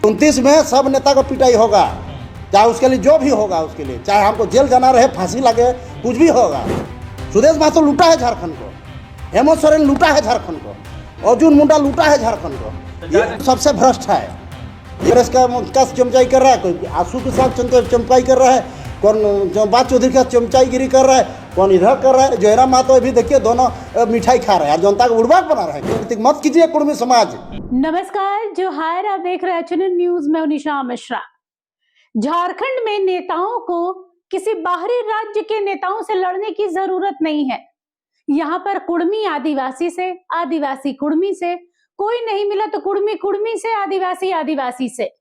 29 में सब नेता को पिटाई होगा, चाहे उसके लिए जो भी होगा, उसके लिए चाहे हमको जेल जाना रहे, फांसी लगे, कुछ भी होगा। सुदेश महतो लूटा है झारखंड को, हेमंत सोरेन लूटा है झारखंड को, अर्जुन मुंडा लूटा है झारखंड को। ये सबसे भ्रष्ट है। कांग्रेस का चमचाई कर रहा है, कोई आंसू के साथ चमचाई कर रहा है, कौन बात चौधरी का चमचाईगिरी कर रहा है, कौन इधर कर रहा है। जयराम महतो अभी देखिए दोनों मिठाई खा रहे हैं और जनता को उड़बाक बना रहे हैं। मत कीजिए कुर्मी समाज। नमस्कार, जोहार, आप देख रहे हैं एचएनएन न्यूज में निशा मिश्रा। झारखंड में नेताओं को किसी बाहरी राज्य के नेताओं से लड़ने की जरूरत नहीं है। यहाँ पर कुर्मी आदिवासी से, आदिवासी कुर्मी से, कोई नहीं मिला तो कुर्मी कुर्मी से, आदिवासी आदिवासी से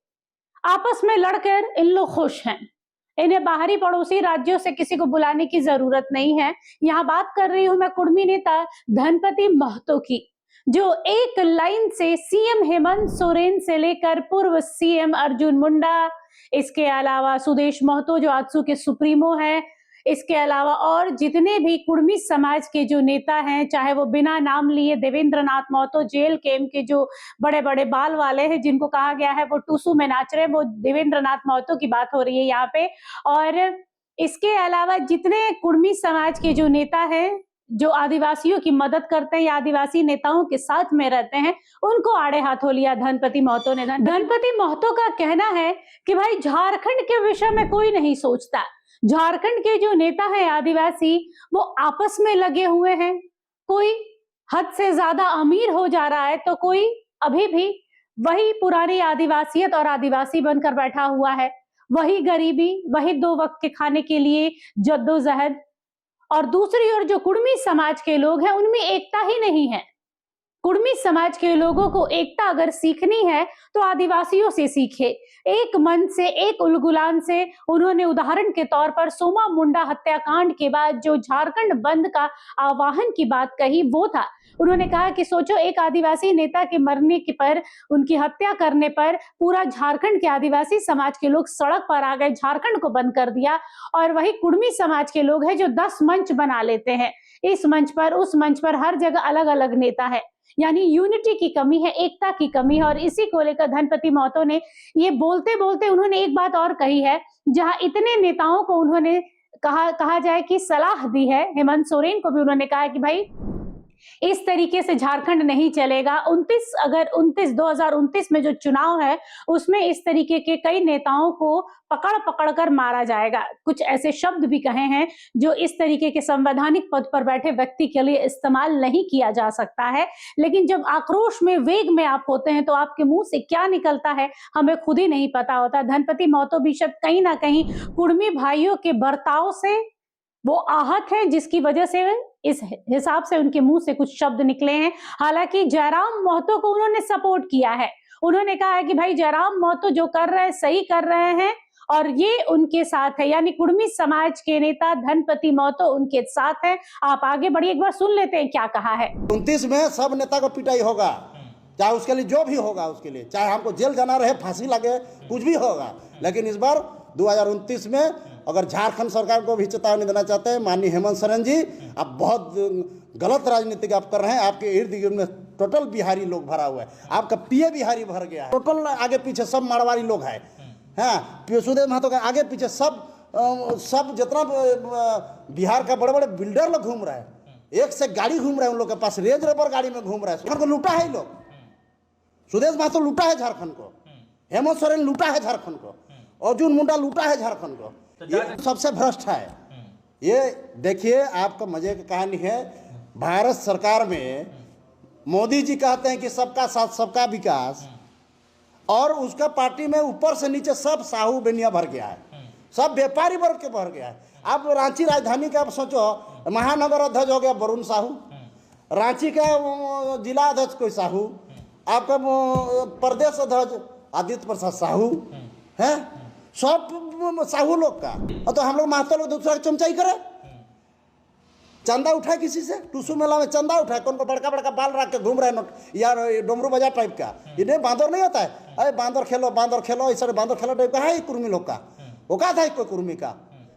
आपस में लड़कर इन लोग खुश हैं। इन्हें बाहरी पड़ोसी राज्यों से किसी को बुलाने की जरूरत नहीं है। यहाँ बात कर रही हूं मैं कुर्मी नेता धनपति महतो की, जो एक लाइन से सीएम हेमंत सोरेन से लेकर पूर्व सीएम अर्जुन मुंडा, इसके अलावा सुदेश महतो जो आजसू के सुप्रीमो हैं, इसके अलावा और जितने भी कुर्मी समाज के जो नेता हैं, चाहे वो बिना नाम लिए देवेंद्र नाथ महतो जेल कैंप के जो बड़े बड़े बाल वाले हैं, जिनको कहा गया है वो टूसू में नाच रहे, वो देवेंद्र नाथ महतो की बात हो रही है यहाँ पे। और इसके अलावा जितने कुर्मी समाज के जो नेता हैं, जो आदिवासियों की मदद करते हैं या आदिवासी नेताओं के साथ में रहते हैं, उनको आड़े हाथों लिया धनपति महतो ने। धनपति महतो का कहना है कि भाई झारखंड के विषय में कोई नहीं सोचता। झारखंड के जो नेता हैं आदिवासी, वो आपस में लगे हुए हैं। कोई हद से ज्यादा अमीर हो जा रहा है तो कोई अभी भी वही पुरानी आदिवासियत और आदिवासी बनकर बैठा हुआ है। वही गरीबी, वही 2 वक्त के खाने के लिए जद्दोजहद। और दूसरी ओर जो कुर्मी समाज के लोग हैं, उनमें एकता ही नहीं है। कुर्मी समाज के लोगों को एकता अगर सीखनी है तो आदिवासियों से सीखे। एक मन से, एक उलगुलान से उन्होंने उदाहरण के तौर पर सोमा मुंडा हत्याकांड के बाद जो झारखंड बंद का आह्वान की बात कही, वो था। उन्होंने कहा कि सोचो, एक आदिवासी नेता के मरने के पर, उनकी हत्या करने पर पूरा झारखंड के आदिवासी समाज के लोग सड़क पर आ गए, झारखंड को बंद कर दिया। और वही कुर्मी समाज के लोग हैं जो 10 मंच बना लेते हैं, इस मंच पर, उस मंच पर, हर जगह अलग अलग नेता है। यानी यूनिटी की कमी है, एकता की कमी है। और इसी को लेकर धनपति महतो ने ये बोलते बोलते उन्होंने एक बात और कही है, जहां इतने नेताओं को उन्होंने कहा जाए कि सलाह दी है। हेमंत सोरेन को भी उन्होंने कहा कि भाई इस तरीके से झारखंड नहीं चलेगा। 2029 में जो चुनाव है, उसमें इस तरीके के कई नेताओं को पकड़ कर मारा जाएगा। कुछ ऐसे शब्द भी कहे हैं जो इस तरीके के संवैधानिक पद पर बैठे व्यक्ति के लिए इस्तेमाल नहीं किया जा सकता है। लेकिन जब आक्रोश में, वेग में आप होते हैं तो आपके मुंह से क्या निकलता है हमें खुद ही नहीं पता होता। धनपति महतो भी शायद कहीं ना कहीं कुर्मी भाइयों के बर्ताव से वो आहत है, जिसकी वजह से इस हिसाब से उनके मुंह से कुछ शब्द निकले हैं। हालांकि जयराम महतो को उन्होंने सपोर्ट किया है। उन्होंने कहा है कि भाई जयराम महतो जो कर रहे हैं सही कर रहे हैं और ये उनके साथ है। यानी कुर्मी समाज के नेता धनपति महतो उनके साथ है। आप आगे बढ़िए, एक बार सुन लेते हैं क्या कहा है। 29 में सब नेता को पिटाई होगा, चाहे उसके लिए जो भी होगा, उसके लिए चाहे हमको जेल जाना रहे, फांसी लगे, कुछ भी होगा। लेकिन इस बार 2029 में अगर झारखंड सरकार को भी चेतावनी देना चाहते हैं, माननीय हेमंत सोरेन जी, आप बहुत गलत राजनीति आप कर रहे हैं। आपके इर्द गिर्द में टोटल बिहारी लोग भरा हुआ है, आपका पीए बिहारी भर गया है। टोटल आगे पीछे सब मारवाड़ी लोग हैं। हाँ, सुदेश महतो का आगे पीछे सब जितना बिहार का बड़े बड़े बिल्डर लोग घूम रहे हैं, एक से गाड़ी घूम रहे हैं, उन लोग के पास रेंज रोवर गाड़ी में घूम रहे हैं। झारखंड को लूटा है लोग। सुदेश महतो लूटा है झारखंड को, हेमंत सोरेन लूटा है झारखंड को, अर्जुन मुंडा लूटा है झारखंड को। ये सबसे भ्रष्ट है। ये देखिए, आपका मजे की कहानी है। भारत सरकार में मोदी जी कहते हैं कि सबका साथ सबका विकास, और उसका पार्टी में ऊपर से नीचे सब साहू बेनिया भर गया है, सब व्यापारी वर्ग के भर गया है। आप रांची राजधानी का आप सोचो, महानगर अध्यक्ष हो गया वरुण साहू, रांची का जिला अध्यक्ष कोई साहू, आपका प्रदेश अध्यक्ष आदित्य प्रसाद साहू है, सब साहू लोग का। और तो हम लोग महतो लोग दूसरा चमचाई करे, चंदा उठाए किसी से, टूसू मेला में चंदा उठाए, कौन को बड़का बड़का बाल रख के घूम रहे हैं यार, डमरू बाजार टाइप का। इन्हें बांदर नहीं होता है, अरे बांदर खेलो, ऐसा बांदर खेलो टाइप का है कुर्मी लोग का। वो कहा था कोई कुर्मी का,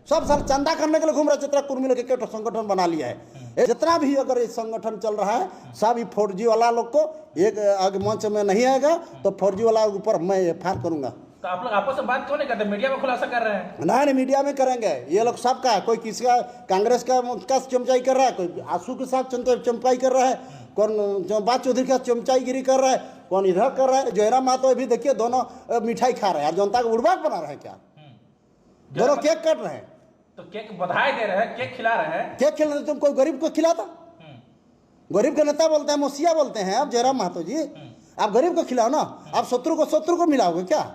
सब सर चंदा करने के लिए घूम रहे, चित्रा कुर्मी लोग के संगठन बना लिया है। ये जितना भी अगर ये संगठन चल रहा है सब ये 4G वाला लोग को एक आगे मंच में नहीं आएगा तो 4G वाला के ऊपर मैं FIR करूंगा। तो आप लोग आपस में बात क्यों नहीं करते, मीडिया में खुलासा कर रहे हैं? नहीं मीडिया में करेंगे, ये लोग सबका है, कोई किसी का कांग्रेस का चमचाई कर रहा है, कोई आंसू के साथ चमचाई कर रहा है, कौन बात चौधरी का चमचाईगिरी कर रहा है, कौन इधर कर रहा है। जयराम महतो भी देखिए दोनों मिठाई खा रहे हैं, जनता को उड़बाक बना रहे हैं क्या, दोनों केक कट रहे हैं। तो केक बधाई दे रहे हैं, केक खिला रहे हैं। केक खिलाने तुम कोई गरीब को खिलाता? गरीब के नेता बोलते हैं, मोसिया बोलते हैं आप जयराम महतो जी, आप गरीब को खिलाओ ना, आप शत्रु को मिलाओगे क्या?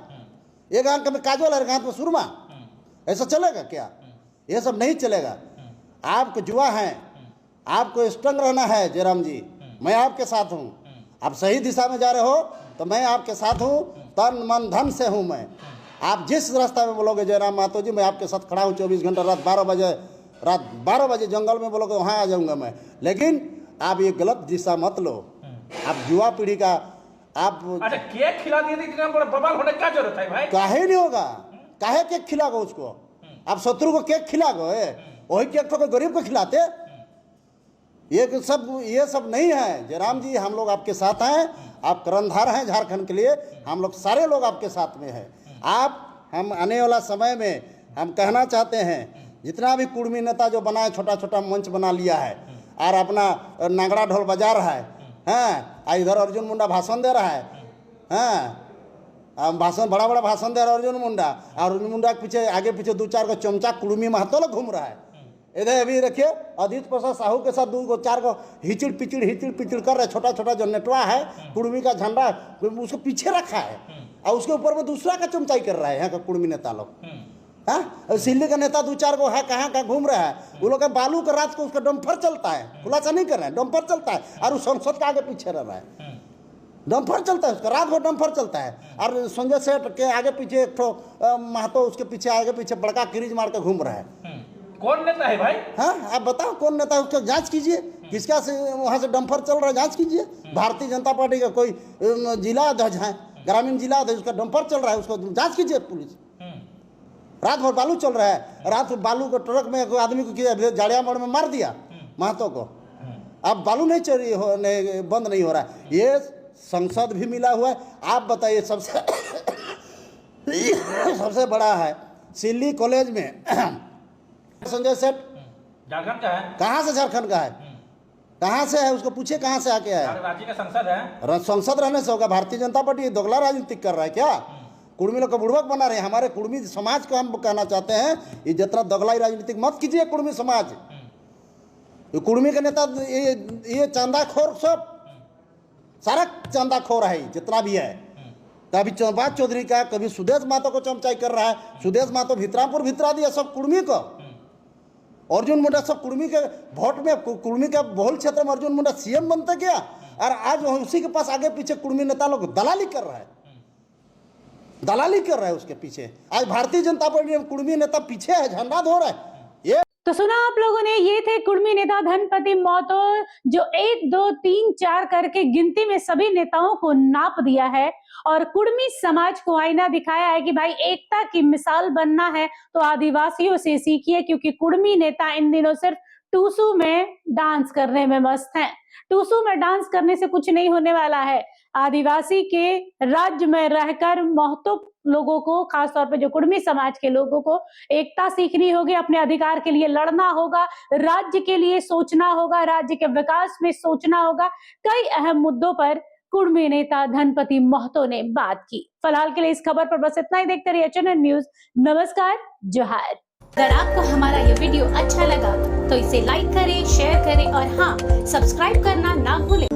एक आंख में काजल और हाथ में सुरमा, ऐसा चलेगा क्या? ये सब नहीं चलेगा। आपको जुआ है, आपको स्ट्रंग रहना है जयराम जी, मैं आपके साथ हूँ। आप सही दिशा में जा रहे हो तो मैं आपके साथ हूँ, तन मन धन से हूँ मैं। आप जिस रास्ता में बोलोगे जयराम महतो जी, मैं आपके साथ खड़ा हूँ 24 घंटा, रात 12 बजे जंगल में बोलोगे वहाँ आ जाऊँगा मैं। लेकिन आप ये गलत दिशा मत लो, आप युवा पीढ़ी का आप। अच्छा, केक खिला दिए थे, इतना बड़ा बवाल होने का जरूरत है भाई? काहे नहीं होगा, काहे केक खिलाओगे उसको? आप शत्रु को केक खिलाओगे, वही केक तो गरीब को खिलाते। ये सब नहीं है जयराम जी, हम लोग आपके साथ हैं, आप कर्णधार हैं झारखंड के लिए, हम लोग सारे लोग आपके साथ में हैं। हम आने वाला समय में हम कहना चाहते हैं, जितना भी कुर्मी नेता जो बना है, छोटा छोटा मंच बना लिया है और अपना नागड़ा ढोल बजा रहा है, हाँ, इधर अर्जुन मुंडा भाषण दे रहा है, हाँ, भाषण बड़ा भाषण दे रहा है अर्जुन मुंडा, और अर्जुन मुंडा के पीछे आगे पीछे 2-4 को चमचा कुर्मी महतो लोग घूम रहा है। इधर अभी देखिए अजीत प्रसाद साहू के साथ 2-4 को हिचड़ पिचड़ कर रहे, छोटा छोटा जो नेटवा है कुर्मी का झंडा उसको पीछे रखा है और उसके ऊपर में दूसरा का चमचाई कर रहा है यहाँ का कुर्मी नेता लोग। हाँ, सिल्ली का नेता 2-4 को है, कहाँ घूम रहा है, वो लोग का बालू का रात को उसका डंपर चलता है, खुलासा नहीं कर रहे हैं, डंपर चलता है और वो संसद के आगे पीछे रह रहा है, डंपर चलता है उसका, रात भर डंपर चलता है। और संजय सेठ के आगे पीछे एक ठो महतो उसके पीछे आगे पीछे बड़का क्रीज मार के घूम रहा है। कौन नेता है भाई? हाँ, आप बताओ कौन नेता है, उसका जांच कीजिए, किसका से वहाँ से डंपर चल रहा है, जांच कीजिए। भारतीय जनता पार्टी का कोई जिला अध्यक्ष है, ग्रामीण जिला अध्यक्ष, उसका डंपर चल रहा है, उसको जांच कीजिए पुलिस। रात भर बालू चल रहा है, रात भर बालू को ट्रक में एक आदमी को किया जाड़िया मोड़ में मार दिया महतो को। अब बालू नहीं चोरी होने बंद नहीं हो रहा है, ये संसद भी मिला हुआ है। आप बताइए, सबसे बड़ा है सिल्ली कॉलेज में संजय सेठ झारखंड का है। कहाँ से झारखंड का है, कहाँ से है, उसको पूछे कहाँ से आके है। रांची का संसद है, संसद रहने से होगा। भारतीय जनता पार्टी दोगला राजनीतिक कर रहा है क्या? कुर्मी लोग को बुड़बक बना रहे हैं। हमारे कुर्मी समाज को हम कहना चाहते हैं, ये जितना दोगलाई राजनीतिक मत कीजिए कुर्मी समाज। ये कुर्मी के नेता ये चांदाखोर सब सारा चांदाखोर है जितना भी है। कभी बात चौधरी का, कभी सुदेश महतो को चमचाई कर रहा है, सुदेश महतो भितरापुर भितरा दिया सब कुर्मी को। अर्जुन मुंडा सब कुर्मी के वोट में, कुर्मी के बहुल क्षेत्र में अर्जुन मुंडा CM बनता गया और आज उसी के पास आगे पीछे कुर्मी नेता लोग दलाली कर रहा है, दलाली कर रहा है उसके पीछे। आज भारतीय जनता पार्टी में कुर्मी नेता पीछे है, झंडा धो रहा है। ये तो सुना आप लोगों ने, ये थे कुर्मी नेता धनपति महतो, जो 1 2 3 4 करके गिनती में सभी नेताओं को नाप दिया है और कुर्मी समाज को आईना दिखाया है कि भाई एकता की मिसाल बनना है तो आदिवासियों से सीखिए, क्योंकि कुर्मी नेता इन दिनों सिर्फ टूसू में डांस करने में मस्त हैं। टूसू में डांस करने से कुछ नहीं होने वाला है। आदिवासी के राज्य में रहकर महतो लोगों को, खासतौर पे जो कुर्मी समाज के लोगों को एकता सीखनी होगी, अपने अधिकार के लिए लड़ना होगा, राज्य के लिए सोचना होगा, राज्य के विकास में सोचना होगा। कई अहम मुद्दों पर कुर्मी नेता धनपति महतो ने बात की। फिलहाल के लिए इस खबर पर बस इतना ही। देखते रहिए HNN न्यूज। नमस्कार, जोहार। अगर आपको हमारा ये वीडियो अच्छा लगा तो इसे लाइक करें, शेयर करें और हाँ, सब्सक्राइब करना ना भूलें।